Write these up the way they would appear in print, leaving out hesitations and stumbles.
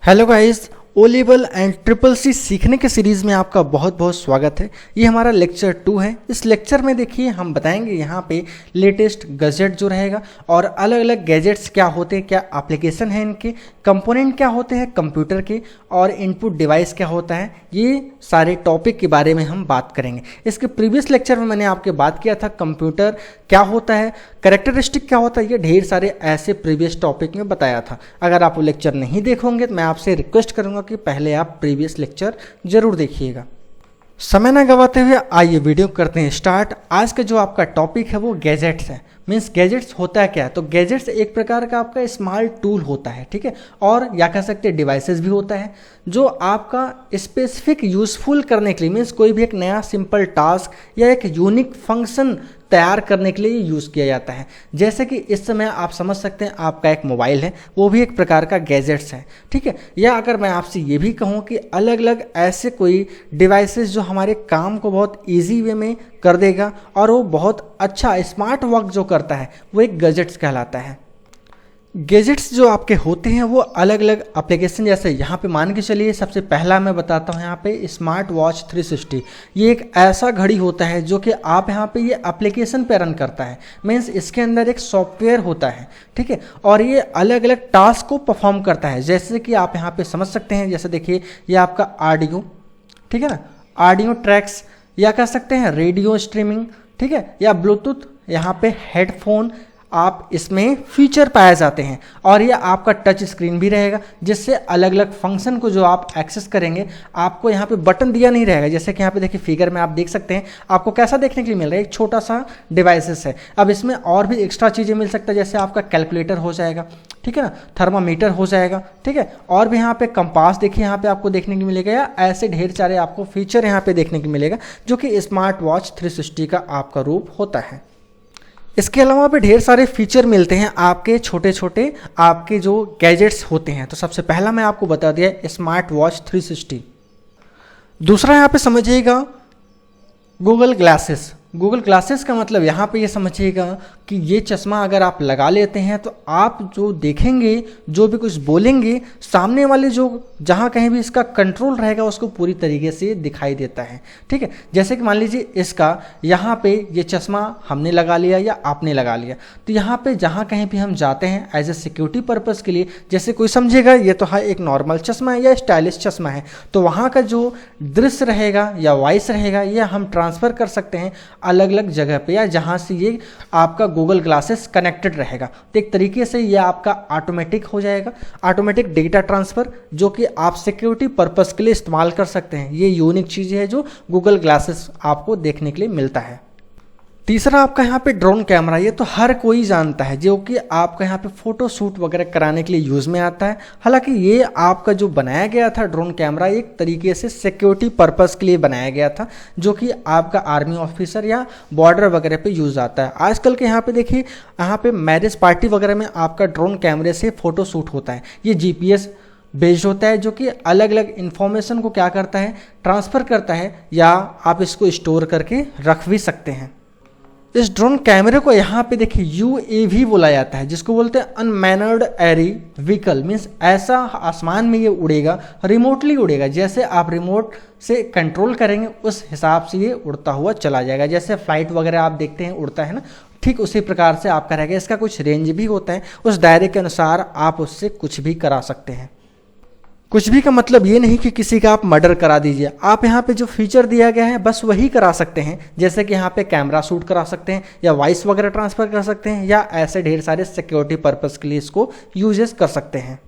Hello guys, O level and triple C सीखने के series में आपका बहुत बहुत स्वागत है। ये हमारा लेक्चर 2 है। इस लेक्चर में देखिए हम बताएंगे यहाँ पे लेटेस्ट गैजेट जो रहेगा और अलग अलग गैजेट्स क्या होते हैं, क्या एप्लीकेशन है इनके, कंपोनेंट क्या होते हैं कंप्यूटर के और इनपुट डिवाइस क्या होता है, ये सारे टॉपिक के बारे में हम बात करेंगे। इसके प्रीवियस लेक्चर में मैंने आपके बात किया था कंप्यूटर क्या होता है, कैरेक्टरिस्टिक क्या होता है, ये ढेर सारे ऐसे प्रीवियस टॉपिक में बताया था। अगर आप वो लेक्चर नहीं देखोगे तो मैं आपसे रिक्वेस्ट करूंगा कि पहले आप प्रीवियस लेक्चर जरूर देखिएगा। समय ना गवाते हुए आइए वीडियो करते हैं स्टार्ट। आज का जो आपका टॉपिक है वो गैजेट्स है। मीन्स गैजेट्स होता है क्या है, तो गैजेट्स एक प्रकार का आपका स्मार्ट टूल होता है, ठीक है, और या कह सकते हैं डिवाइसेस भी होता है जो आपका स्पेसिफिक यूजफुल करने के लिए, मीन्स कोई भी एक नया सिंपल टास्क या एक यूनिक फंक्शन तैयार करने के लिए यूज़ किया जाता है। जैसे कि इस समय आप समझ सकते हैं आपका एक मोबाइल है, वो भी एक प्रकार का गैजेट्स है, ठीक है। या अगर मैं आपसे ये भी कहूँ कि अलग अलग ऐसे कोई डिवाइसेस जो हमारे काम को बहुत इजी वे में कर देगा और वो बहुत अच्छा स्मार्ट वर्क जो करता है वो एक गैजेट्स कहलाता है। गैजेट्स जो आपके होते हैं वो अलग अलग एप्लीकेशन, जैसे यहाँ पे मान के चलिए सबसे पहला मैं बताता हूँ यहाँ पे स्मार्ट वॉच 360। ये एक ऐसा घड़ी होता है जो कि आप यहाँ पे ये एप्लीकेशन पे रन करता है। मीन्स इसके अंदर एक सॉफ्टवेयर होता है, ठीक है, और ये अलग अलग टास्क को परफॉर्म करता है। जैसे कि आप यहाँ पे समझ सकते हैं, जैसे देखिए ये आपका ऑडियो, ठीक है ना, ऑडियो ट्रैक्स या कह सकते हैं रेडियो स्ट्रीमिंग, ठीक है, या ब्लूटूथ, यहाँ पे हेडफोन आप इसमें फीचर पाए जाते हैं। और ये आपका टच स्क्रीन भी रहेगा जिससे अलग अलग फंक्शन को जो आप एक्सेस करेंगे आपको यहाँ पे बटन दिया नहीं रहेगा। जैसे कि यहाँ पे देखिए फिगर में आप देख सकते हैं आपको कैसा देखने के लिए मिल रहा है, एक छोटा सा डिवाइसेस है। अब इसमें और भी एक्स्ट्रा चीज़ें मिल सकता है, जैसे आपका कैलकुलेटर हो जाएगा, ठीक है ना, थर्मामीटर हो जाएगा, ठीक है, और भी यहाँ पे कंपास देखिए यहाँ पे आपको देखने को मिलेगा, या ऐसे ढेर सारे आपको फीचर यहाँ पे देखने को मिलेगा जो कि स्मार्ट वॉच 360 का आपका रूप होता है। इसके अलावा भी ढेर सारे फीचर मिलते हैं आपके छोटे छोटे आपके जो गैजेट्स होते हैं। तो सबसे पहला मैं आपको बता दिया स्मार्ट वॉच 360। दूसरा यहाँ पे समझिएगा गूगल ग्लासेस। गूगल ग्लासेस का मतलब यहाँ पे ये समझिएगा कि ये चश्मा अगर आप लगा लेते हैं तो आप जो देखेंगे, जो भी कुछ बोलेंगे, सामने वाले जो जहाँ कहीं भी इसका कंट्रोल रहेगा उसको पूरी तरीके से दिखाई देता है, ठीक है। जैसे कि मान लीजिए इसका यहाँ पे ये चश्मा हमने लगा लिया या आपने लगा लिया, तो यहाँ पे जहाँ कहीं भी हम जाते हैं एज ए सिक्योरिटी पर्पज़ के लिए, जैसे कोई समझेगा ये तो है एक नॉर्मल चश्मा है या स्टाइलिश चश्मा है, तो वहाँ का जो दृश्य रहेगा या वॉइस रहेगा ये हम ट्रांसफ़र कर सकते हैं अलग अलग जगह पे, या जहाँ से ये आपका गूगल ग्लासेस कनेक्टेड रहेगा। तो एक तरीके से ये आपका ऑटोमेटिक हो जाएगा, ऑटोमेटिक डेटा ट्रांसफ़र, जो कि आप सिक्योरिटी पर्पस के लिए इस्तेमाल कर सकते हैं। ये यूनिक चीज़ है जो गूगल ग्लासेस आपको देखने के लिए मिलता है। तीसरा आपका यहाँ पे ड्रोन कैमरा, ये तो हर कोई जानता है, जो कि आपका यहाँ पे फोटो शूट वगैरह कराने के लिए यूज़ में आता है। हालांकि ये आपका जो बनाया गया था ड्रोन कैमरा एक तरीके से सिक्योरिटी पर्पस के लिए बनाया गया था, जो कि आपका आर्मी ऑफिसर या बॉर्डर वगैरह पे यूज़ आता है। आजकल के यहाँ पे देखिए, यहाँ पे मैरिज पार्टी वगैरह में आपका ड्रोन कैमरे से फ़ोटो शूट होता है। ये GPS बेस्ड होता है, जो कि अलग अलग इन्फॉर्मेशन को क्या करता है, ट्रांसफ़र करता है, या आप इसको स्टोर करके रख भी सकते हैं। इस ड्रोन कैमरे को यहाँ पे देखिए UAV बोला जाता है, जिसको बोलते हैं अनमैनर्ड एरी व्हीकल। मीन्स ऐसा आसमान में ये उड़ेगा, रिमोटली उड़ेगा, जैसे आप रिमोट से कंट्रोल करेंगे उस हिसाब से ये उड़ता हुआ चला जाएगा। जैसे फ्लाइट वगैरह आप देखते हैं उड़ता है ना, ठीक उसी प्रकार से आपका रहेगा। इसका कुछ रेंज भी होता है, उस दायरे के अनुसार आप उससे कुछ भी करा सकते हैं। कुछ भी का मतलब ये नहीं कि किसी का आप मर्डर करा दीजिए, आप यहाँ पे जो फीचर दिया गया है बस वही करा सकते हैं। जैसे कि यहाँ पे कैमरा शूट करा सकते हैं, या वॉइस वगैरह ट्रांसफ़र कर सकते हैं, या ऐसे ढेर सारे सिक्योरिटी पर्पस के लिए इसको यूजेस कर सकते हैं।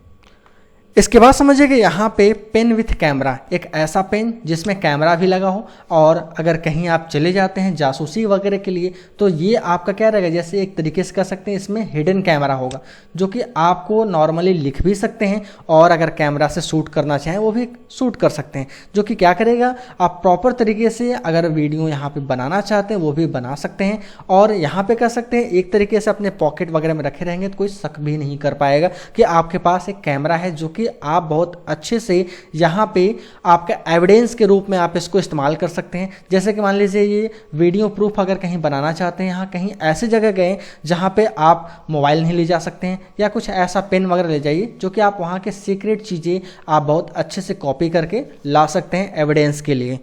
इसके बाद समझिए यहाँ पे पेन विथ कैमरा, एक ऐसा पेन जिसमें कैमरा भी लगा हो, और अगर कहीं आप चले जाते हैं जासूसी वगैरह के लिए तो ये आपका क्या रहेगा, जैसे एक तरीके से कह सकते हैं इसमें हिडन कैमरा होगा, जो कि आपको नॉर्मली लिख भी सकते हैं, और अगर कैमरा से शूट करना चाहें वो भी शूट कर सकते हैं, जो कि क्या करेगा, आप प्रॉपर तरीके से अगर वीडियो यहाँ पे बनाना चाहते हैं वो भी बना सकते हैं। और यहाँ पे कह सकते हैं एक तरीके से अपने पॉकेट वगैरह में रखे रहेंगे तो कोई शक भी नहीं कर पाएगा कि आपके पास एक कैमरा है जो कि कि आप बहुत अच्छे से यहाँ पे आपका एविडेंस के रूप में आप इसको इस्तेमाल कर सकते हैं। जैसे कि मान लीजिए ये वीडियो प्रूफ अगर कहीं बनाना चाहते हैं, यहाँ कहीं ऐसी जगह गए जहाँ पे आप मोबाइल नहीं ले जा सकते हैं, या कुछ ऐसा पेन वगैरह ले जाइए जो कि आप वहाँ के सीक्रेट चीज़ें आप बहुत अच्छे से कॉपी करके ला सकते हैं एविडेंस के लिए।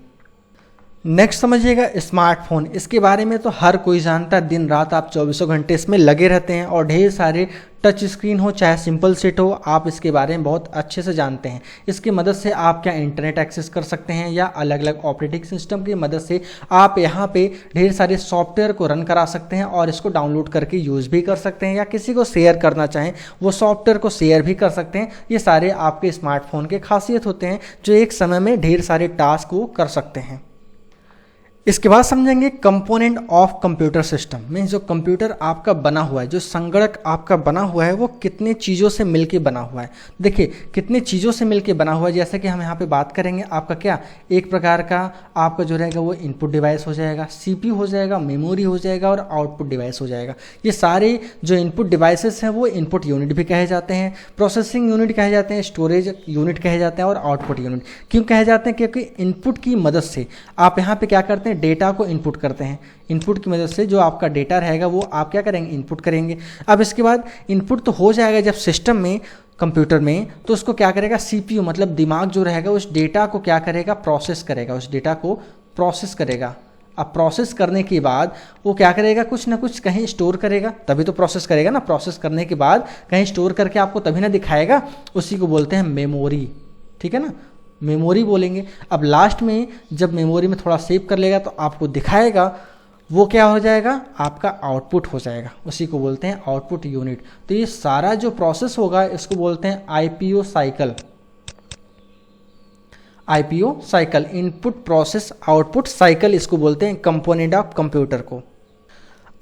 नेक्स्ट समझिएगा स्मार्टफोन। इसके बारे में तो हर कोई जानता है, दिन रात आप 24 घंटे इसमें लगे रहते हैं और ढेर सारे टच स्क्रीन हो चाहे सिंपल सेट हो, आप इसके बारे में बहुत अच्छे से जानते हैं। इसकी मदद से आप क्या इंटरनेट एक्सेस कर सकते हैं, या अलग अलग ऑपरेटिंग सिस्टम की मदद से आप यहाँ पे ढेर सारे सॉफ्टवेयर को रन करा सकते हैं और इसको डाउनलोड करके यूज़ भी कर सकते हैं, या किसी को शेयर करना चाहें वो सॉफ्टवेयर को शेयर भी कर सकते हैं। ये सारे आपके स्मार्टफोन के खासियत होते हैं जो एक समय में ढेर सारे टास्क वो कर सकते हैं। इसके बाद समझेंगे component of computer system. Means जो कंप्यूटर आपका बना हुआ है, जो संगणक आपका बना हुआ है, वो कितने चीज़ों से मिलके बना हुआ है। देखिए कितने चीज़ों से मिलके बना हुआ है, जैसे कि हम यहाँ पे बात करेंगे आपका क्या, एक प्रकार का आपका जो रहेगा वो इनपुट डिवाइस हो जाएगा, सीपीयू हो जाएगा, मेमोरी हो जाएगा और आउटपुट डिवाइस हो जाएगा। ये सारे जो इनपुट डिवाइसेस हैं वो इनपुट यूनिट भी कहे जाते हैं, प्रोसेसिंग यूनिट कहे जाते हैं, स्टोरेज यूनिट कहे जाते हैं और आउटपुट यूनिट क्यों कहे जाते हैं, क्योंकि इनपुट की मदद से आप यहाँ पे क्या करते हैं, डेटा को इनपुट करते हैं। इनपुट की मदद से जो आपका डेटा रहेगा वो आप क्या करेंगे, इनपुट करेंगे। अब इसके बाद इनपुट तो हो जाएगा जब सिस्टम में, कंप्यूटर में, तो उसको क्या करेगा, सीपीयू मतलब दिमाग जो रहेगा उस डेटा को क्या करेगा, प्रोसेस करेगा, उस डेटा को प्रोसेस करेगा। अब प्रोसेस करने के बाद वो क्या करेगा, कुछ ना कुछ कहीं स्टोर करेगा, तभी तो प्रोसेस करेगा ना। प्रोसेस करने के बाद कहीं स्टोर करके आपको तभी ना दिखाएगा, उसी को बोलते हैं मेमोरी। ठीक है ना, मेमोरी बोलेंगे। अब लास्ट में जब मेमोरी में थोड़ा सेव कर लेगा तो आपको दिखाएगा, वो क्या हो जाएगा, आपका आउटपुट हो जाएगा, उसी को बोलते हैं आउटपुट यूनिट। तो ये सारा जो प्रोसेस होगा इसको बोलते हैं IPO cycle. IPO cycle, input process output cycle, इसको बोलते हैं कंपोनेंट ऑफ कंप्यूटर को।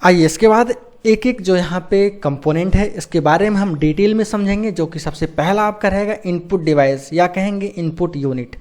आइए इसके बाद एक एक जो यहाँ पे कंपोनेंट है इसके बारे में हम डिटेल में समझेंगे, जो कि सबसे पहला आपका रहेगा इनपुट डिवाइस, या कहेंगे इनपुट यूनिट।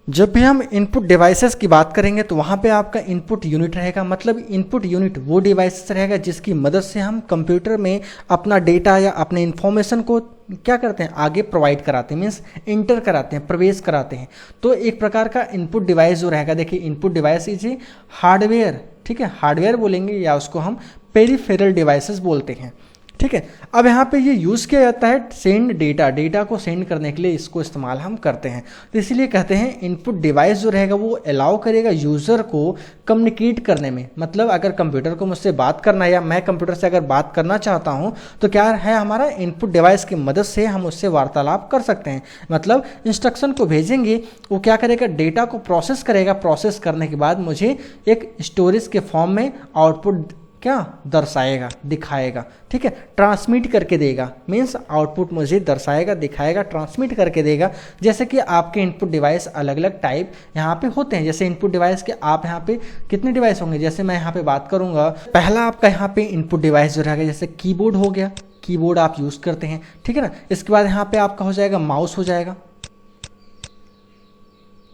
जब भी हम इनपुट डिवाइसेस की बात करेंगे तो वहाँ पे आपका इनपुट यूनिट रहेगा। मतलब इनपुट यूनिट वो डिवाइसेस रहेगा जिसकी मदद से हम कंप्यूटर में अपना डेटा या अपने इंफॉर्मेशन को क्या करते हैं, आगे प्रोवाइड कराते हैं, मीन्स इंटर कराते हैं, प्रवेश कराते हैं। तो एक प्रकार का इनपुट डिवाइस जो रहेगा, देखिए इनपुट डिवाइस इज हार्डवेयर, ठीक है, हार्डवेयर बोलेंगे या उसको हम पेरिफेरल डिवाइसेस बोलते हैं। ठीक है, अब यहाँ पे ये यूज़ किया जाता है सेंड डेटा, डेटा को सेंड करने के लिए इसको इस्तेमाल हम करते हैं। तो इसलिए कहते हैं इनपुट डिवाइस जो रहेगा वो अलाउ करेगा यूज़र को कम्युनिकेट करने में। मतलब अगर कंप्यूटर को मुझसे बात करना है या मैं कंप्यूटर से अगर बात करना चाहता हूँ तो क्या है, हमारा इनपुट डिवाइस की मदद से हम उससे वार्तालाप कर सकते हैं। मतलब इंस्ट्रक्शन को भेजेंगे, वो क्या करेगा, डेटा को प्रोसेस करेगा, प्रोसेस करने के बाद मुझे एक स्टोरेज के फॉर्म में आउटपुट क्या दर्शाएगा, दिखाएगा। ठीक है, ट्रांसमिट करके देगा, मीन्स आउटपुट मुझे दर्शाएगा, दिखाएगा, ट्रांसमिट करके देगा। जैसे कि आपके इनपुट डिवाइस अलग अलग टाइप यहाँ पे होते हैं। जैसे इनपुट डिवाइस के आप यहाँ पे कितने डिवाइस होंगे, जैसे मैं यहाँ पे बात करूँगा, पहला आपका यहाँ पे इनपुट डिवाइस जो रहेगा जैसे कीबोर्ड हो गया, कीबोर्ड आप यूज़ करते हैं। ठीक है ना, इसके बाद यहाँ पे आपका हो जाएगा माउस हो जाएगा।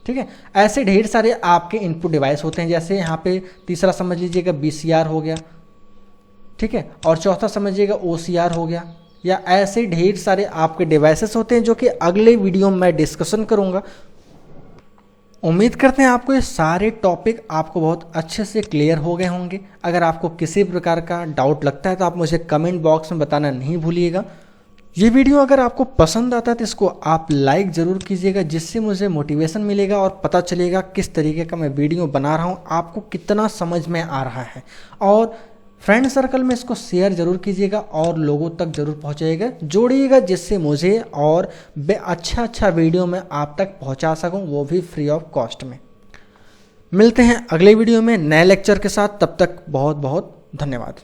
ठीक है, ऐसे ढेर सारे आपके इनपुट डिवाइस होते हैं। जैसे यहाँ पे तीसरा समझ लीजिएगा VCR हो गया, ठीक है, और चौथा समझिएगा OCR हो गया, या ऐसे ढेर सारे आपके डिवाइसेस होते हैं जो कि अगले वीडियो में मैं डिस्कशन करूँगा। उम्मीद करते हैं आपको ये सारे टॉपिक आपको बहुत अच्छे से क्लियर हो गए होंगे। अगर आपको किसी प्रकार का डाउट लगता है तो आप मुझे कमेंट बॉक्स में बताना नहीं भूलिएगा। ये वीडियो अगर आपको पसंद आता है तो इसको आप लाइक ज़रूर कीजिएगा, जिससे मुझे मोटिवेशन मिलेगा और पता चलेगा किस तरीके का मैं वीडियो बना रहा हूँ, आपको कितना समझ में आ रहा है। और फ्रेंड सर्कल में इसको शेयर ज़रूर कीजिएगा और लोगों तक ज़रूर पहुँचाइएगा, जोड़िएगा, जिससे मुझे और अच्छा वीडियो मैं आप तक पहुँचा सकूँ, वो भी फ्री ऑफ कॉस्ट में। मिलते हैं अगले वीडियो में नए लेक्चर के साथ, तब तक बहुत बहुत धन्यवाद।